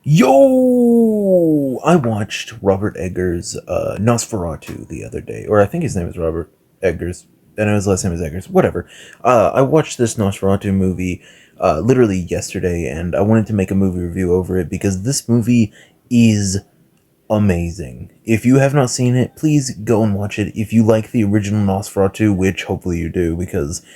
Yo! I watched Robert Eggers' Nosferatu the other day, or I think his name is Robert Eggers, and his last name is Eggers. Whatever. I watched this Nosferatu movie literally yesterday, and I wanted to make a movie review over it because this movie is amazing. If you have not seen it, please go and watch it. If you like the original Nosferatu, which hopefully you do, because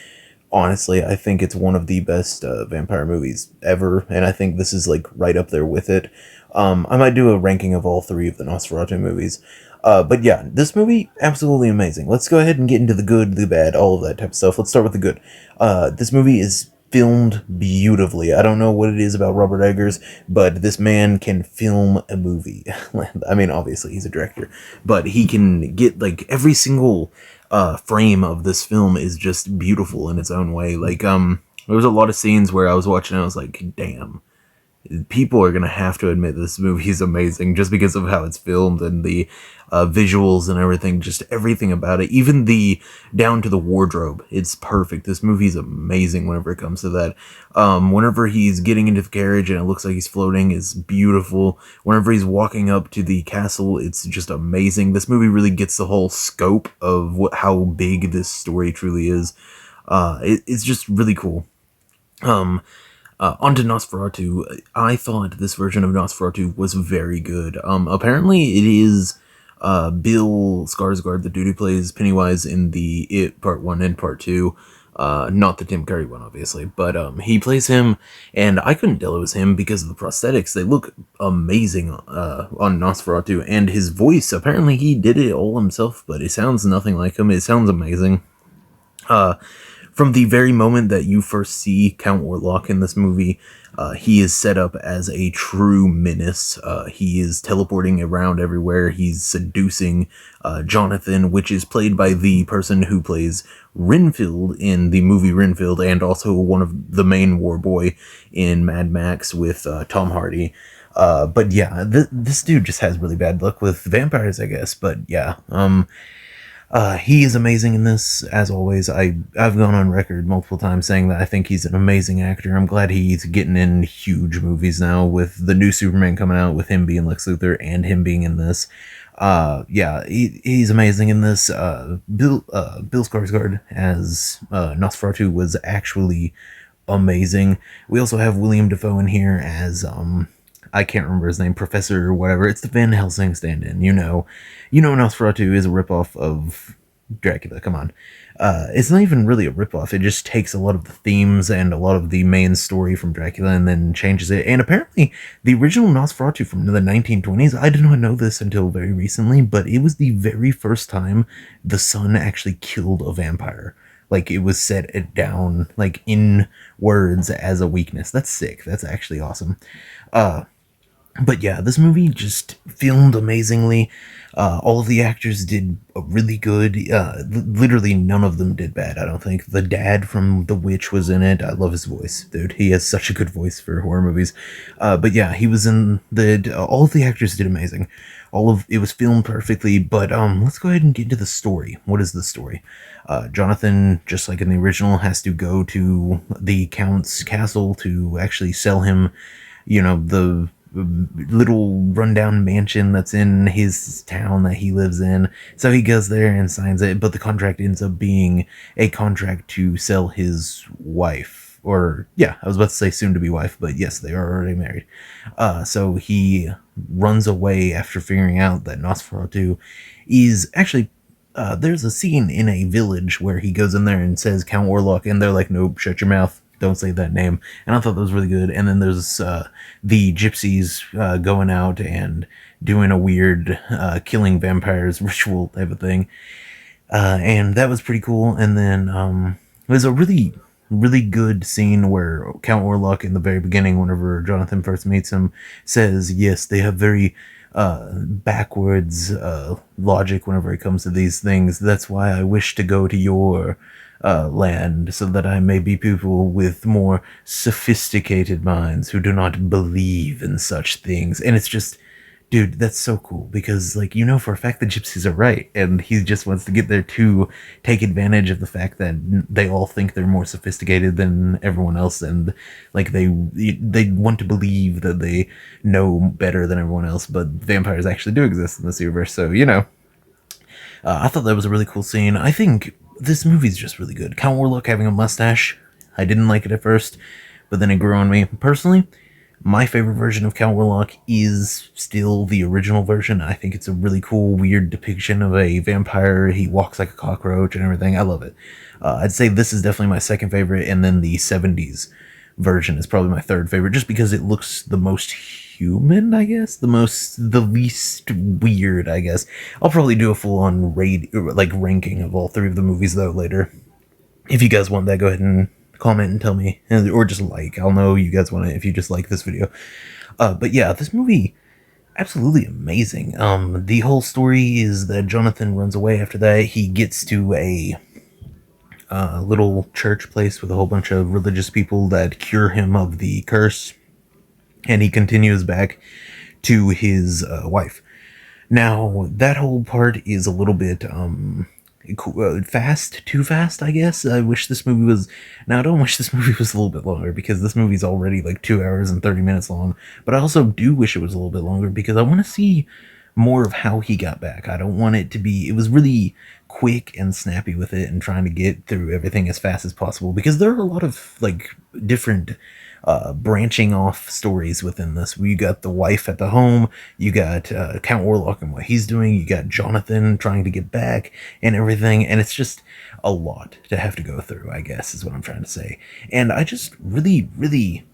honestly, I think it's one of the best vampire movies ever, and I think this is like right up there with it. I might do a ranking of all three of the Nosferatu movies. But yeah, this movie, absolutely amazing. Let's go ahead and get into the good, the bad, all of that type of stuff. Let's start with the good. This movie is filmed beautifully. I don't know what it is about Robert Eggers, but this man can film a movie. I mean, obviously he's a director, but he can get like every single frame of this film is just beautiful in its own way. Like there was a lot of scenes where I was watching and I was like, damn, people are gonna have to admit this movie is amazing just because of how it's filmed and the visuals and everything, just everything about it, even the down to the wardrobe, it's perfect. This movie's amazing whenever it comes to that. Whenever he's getting into the carriage and it looks like he's floating is beautiful. Whenever he's walking up to the castle, it's just amazing. This movie really gets the whole scope of how big this story truly is. It's just really cool. On to Nosferatu. I thought this version of Nosferatu was very good. Apparently it is Bill Skarsgård, the dude who plays Pennywise in the It Part 1 and Part 2. Not the Tim Curry one, obviously, but he plays him, and I couldn't tell it was him because of the prosthetics. They look amazing on Nosferatu, and his voice, apparently he did it all himself, but it sounds nothing like him. It sounds amazing. From the very moment that you first see Count Orlok in this movie, he is set up as a true menace. He is teleporting around everywhere. He's seducing Jonathan, which is played by the person who plays Renfield in the movie Renfield, and also one of the main war boy in Mad Max with Tom Hardy. But yeah, this dude just has really bad luck with vampires, I guess. But yeah, he is amazing in this, as always. I've gone on record multiple times saying that I think he's an amazing actor. I'm glad he's getting in huge movies now with the new Superman coming out, with him being Lex Luthor and him being in this. Yeah, he's amazing in this. Bill Skarsgård as Nosferatu was actually amazing. We also have William Dafoe in here as I can't remember his name, Professor or whatever. It's the Van Helsing stand-in. Nosferatu is a ripoff of Dracula. Come on, it's not even really a ripoff. It just takes a lot of the themes and a lot of the main story from Dracula and then changes it. And apparently, the original Nosferatu from the 1920s. I did not know this until very recently, but it was the very first time the sun actually killed a vampire. Like, it was set it down, like, in words as a weakness. That's sick. That's actually awesome. But yeah, this movie just filmed amazingly. All of the actors did really good. Literally none of them did bad, I don't think. The dad from The Witch was in it. I love his voice, dude. He has such a good voice for horror movies. But yeah, he was in all of the actors did amazing. It was filmed perfectly, but let's go ahead and get into the story. What is the story? Jonathan, just like in the original, has to go to the Count's castle to actually sell him, the little rundown mansion that's in his town that he lives in. So he goes there and signs it, but the contract ends up being a contract to sell his wife. Or, yeah, I was about to say soon to be wife, but yes, they are already married. So he runs away after figuring out that Nosferatu is actually. There's a scene in a village where he goes in there and says Count Orlok, and they're like, nope, shut your mouth. Don't say that name. And I thought that was really good. And then there's the gypsies going out and doing a weird killing vampires ritual type of thing. And that was pretty cool. And then there's a really, really good scene where Count Orlok in the very beginning, whenever Jonathan first meets him, says, yes, they have very backwards logic whenever it comes to these things. That's why I wish to go to your land, so that I may be people with more sophisticated minds who do not believe in such things. And it's just, Dude, that's so cool because, like, you know for a fact the gypsies are right, and he just wants to get there to take advantage of the fact that they all think they're more sophisticated than everyone else, and like they want to believe that they know better than everyone else. But vampires actually do exist in this universe, so I thought that was a really cool scene. I think this movie's just really good. Count Warlock having a mustache, I didn't like it at first, but then it grew on me. Personally, my favorite version of Count Warlock is still the original version. I think it's a really cool, weird depiction of a vampire. He walks like a cockroach and everything. I love it. I'd say this is definitely my second favorite, and then the 70s version is probably my third favorite, just because it looks the most human, I guess. The least weird, I guess. I'll probably do a full on ranking of all three of the movies, though, later. If you guys want that, go ahead and comment and tell me, or just like. I'll know you guys want it if you just like this video. But yeah, this movie absolutely amazing. The whole story is that Jonathan runs away after that. He gets to a little church place with a whole bunch of religious people that cure him of the curse, and he continues back to his wife. Now, that whole part is a little bit fast, too fast, I guess. I wish this movie was. Now, I don't wish this movie was a little bit longer because this movie's already like 2 hours and 30 minutes long. But I also do wish it was a little bit longer because I want to see more of how he got back. I don't want it to be. It was really quick and snappy with it and trying to get through everything as fast as possible because there are a lot of like different branching off stories within this. You got the wife at the home, you got Count Warlock and what he's doing, you got Jonathan trying to get back and everything, and it's just a lot to have to go through, I guess, is what I'm trying to say. And I just really, really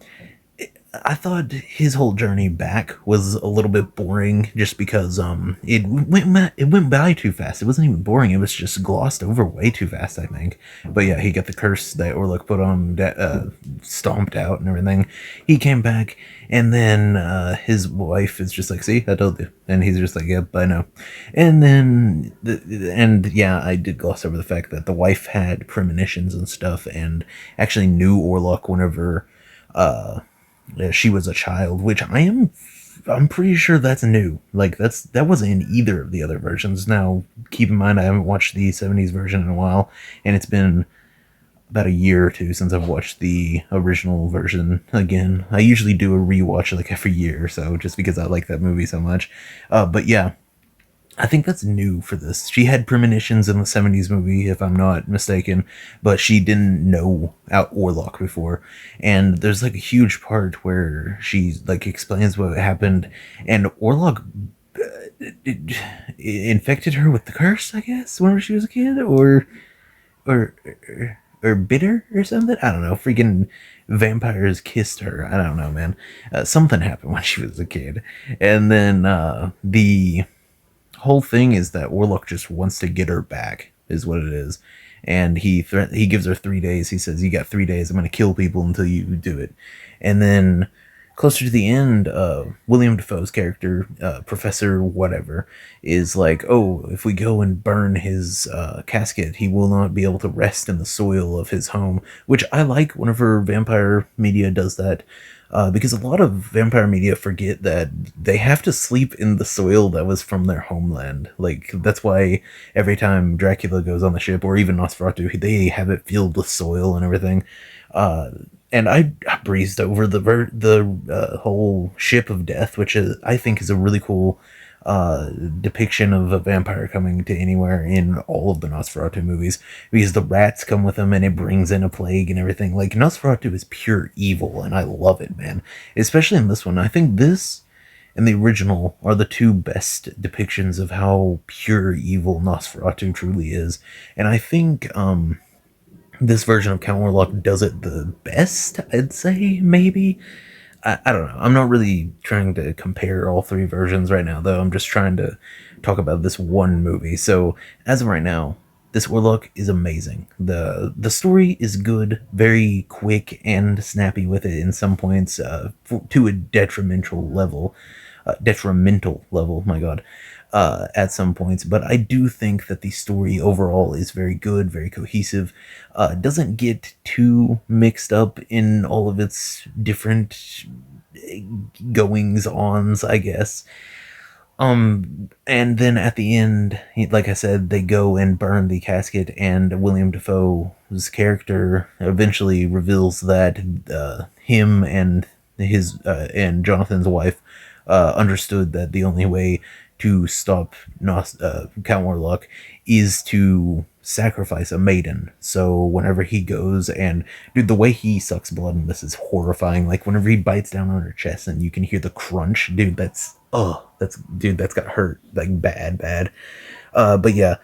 I thought his whole journey back was a little bit boring, just because it went by too fast. It wasn't even boring; it was just glossed over way too fast, I think. But yeah, he got the curse that Orlok put on, stomped out and everything. He came back, and then his wife is just like, "See, I told you," and he's just like, "Yep, I know." And then and yeah, I did gloss over the fact that the wife had premonitions and stuff, and actually knew Orlok whenever she was a child, which I'm pretty sure that's new. Like that wasn't in either of the other versions. Now, keep in mind I haven't watched the 70s version in a while, and it's been about a year or two since I've watched the original version again. I usually do a rewatch like every year or so, just because I like that movie so much. But yeah, I think that's new for this. She had premonitions in the 70s movie, if I'm not mistaken, but she didn't know out Orlok before. And there's like a huge part where she like explains what happened, and Orlok it infected her with the curse, I guess, whenever she was a kid, or or bitter or something. I don't know. Freaking vampires kissed her. I don't know, man. Something happened when she was a kid, and then the whole thing is that Orlok just wants to get her back, is what it is. And he gives her 3 days. He says, "You got 3 days. I'm going to kill people until you do it." And then closer to the end, William Defoe's character, Professor whatever, is like, "Oh, if we go and burn his casket, he will not be able to rest in the soil of his home," which I like whenever vampire media does that. Because a lot of vampire media forget that they have to sleep in the soil that was from their homeland. Like, that's why every time Dracula goes on the ship, or even Nosferatu, they have it filled with soil and everything. And I breezed over the whole ship of death, which I think is a really cool depiction of a vampire coming to anywhere in all of the Nosferatu movies, because the rats come with them and it brings in a plague and everything. Like, Nosferatu is pure evil, and I love it, man. Especially in this one. I think this and the original are the two best depictions of how pure evil Nosferatu truly is. And I think this version of Count Warlock does it the best, I'd say, maybe. I don't know. I'm not really trying to compare all three versions right now, though. I'm just trying to talk about this one movie. So, as of right now, this Warlock is amazing. The story is good, very quick and snappy with it in some points, to a detrimental level, my god, at some points. But I do think that the story overall is very good, very cohesive. Doesn't get too mixed up in all of its different goings ons, I guess. And then at the end, like I said, they go and burn the casket, and William Defoe's character eventually reveals that him and his and Jonathan's wife understood that the only way to stop Count Warlock is to sacrifice a maiden. So whenever he goes and dude, the way he sucks blood in this is horrifying. Like whenever he bites down on her chest and you can hear the crunch, dude, that's got hurt like bad. But yeah,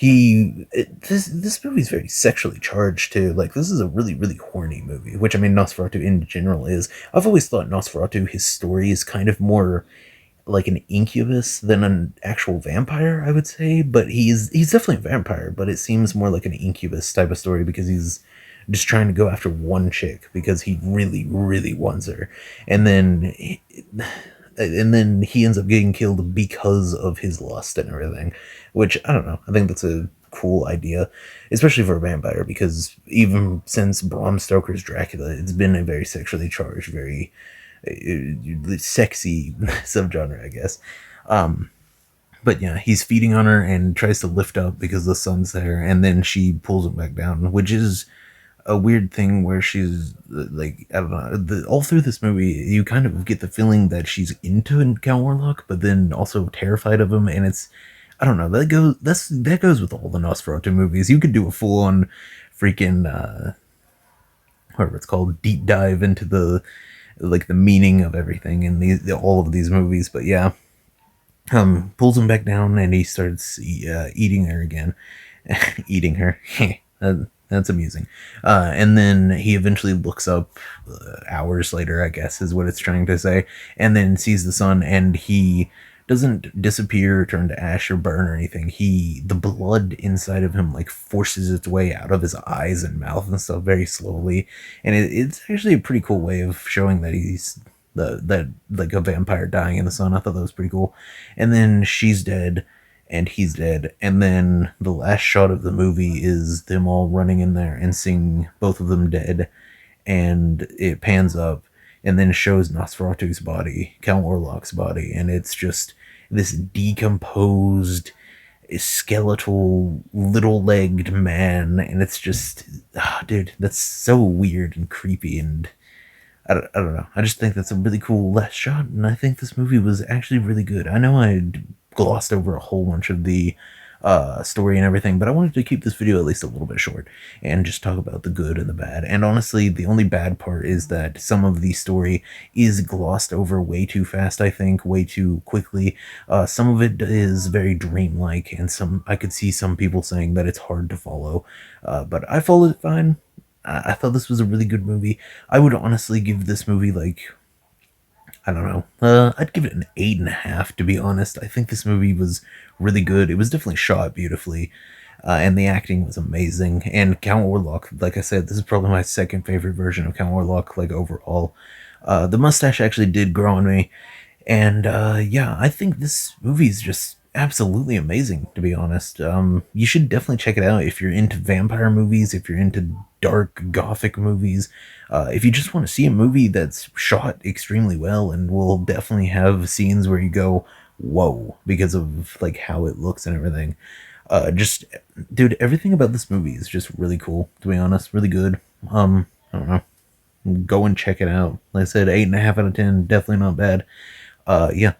this movie's very sexually charged too. Like this is a really horny movie, which I mean Nosferatu in general is. I've always thought Nosferatu, his story is kind of more like an incubus than an actual vampire, I would say. But he's definitely a vampire, but it seems more like an incubus type of story because he's just trying to go after one chick because he really wants her, and then he ends up getting killed because of his lust and everything, which I don't know. I think that's a cool idea, especially for a vampire, because even since Bram Stoker's Dracula, it's been a very sexually charged, very sexy subgenre, I guess. But yeah, he's feeding on her and tries to lift up because the sun's there, and then she pulls him back down, which is a weird thing where she's like, I don't know, all through this movie you kind of get the feeling that she's into Count Warlock, but then also terrified of him, and it's, I don't know, that goes with all the Nosferatu movies. You could do a full on freaking whatever it's called, deep dive into the like the meaning of everything in all of these movies. But yeah, pulls him back down and he starts eating her again. Eating her. That's amusing. And then he eventually looks up hours later, I guess is what it's trying to say, and then sees the sun, and he doesn't disappear, turn to ash, or burn or anything. The blood inside of him like forces its way out of his eyes and mouth and stuff very slowly, and it's actually a pretty cool way of showing that he's that like a vampire dying in the sun. I thought that was pretty cool. And then she's dead, and he's dead, and then the last shot of the movie is them all running in there and seeing both of them dead, and it pans up and then shows Nosferatu's body, Count Warlock's body, and it's just this decomposed, skeletal, little-legged man, and it's just, dude, that's so weird and creepy, and I don't know. I just think that's a really cool last shot, and I think this movie was actually really good. I know I glossed over a whole bunch of the story and everything, but I wanted to keep this video at least a little bit short and just talk about the good and the bad. And honestly, the only bad part is that some of the story is glossed over way too fast, I think, way too quickly. Some of it is very dreamlike, and I could see some people saying that it's hard to follow, but I followed it fine. I thought this was a really good movie. I would honestly give this movie like, I don't know. I'd give it an 8.5, to be honest. I think this movie was really good. It was definitely shot beautifully, and the acting was amazing. And Count Warlock, like I said, this is probably my second favorite version of Count Warlock, like overall. The mustache actually did grow on me, and yeah, I think this movie is just absolutely amazing, to be honest. You should definitely check it out if you're into vampire movies, if you're into dark gothic movies, if you just want to see a movie that's shot extremely well and will definitely have scenes where you go, whoa, because of like how it looks and everything. Just, dude, everything about this movie is just really cool, to be honest, really good. I don't know, go and check it out. Like I said, 8.5 out of 10, definitely not bad. Yeah,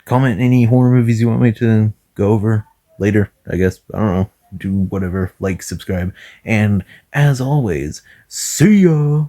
comment any horror movies you want me to go over later, I guess. I don't know. Do whatever. Like, subscribe. And as always, see ya!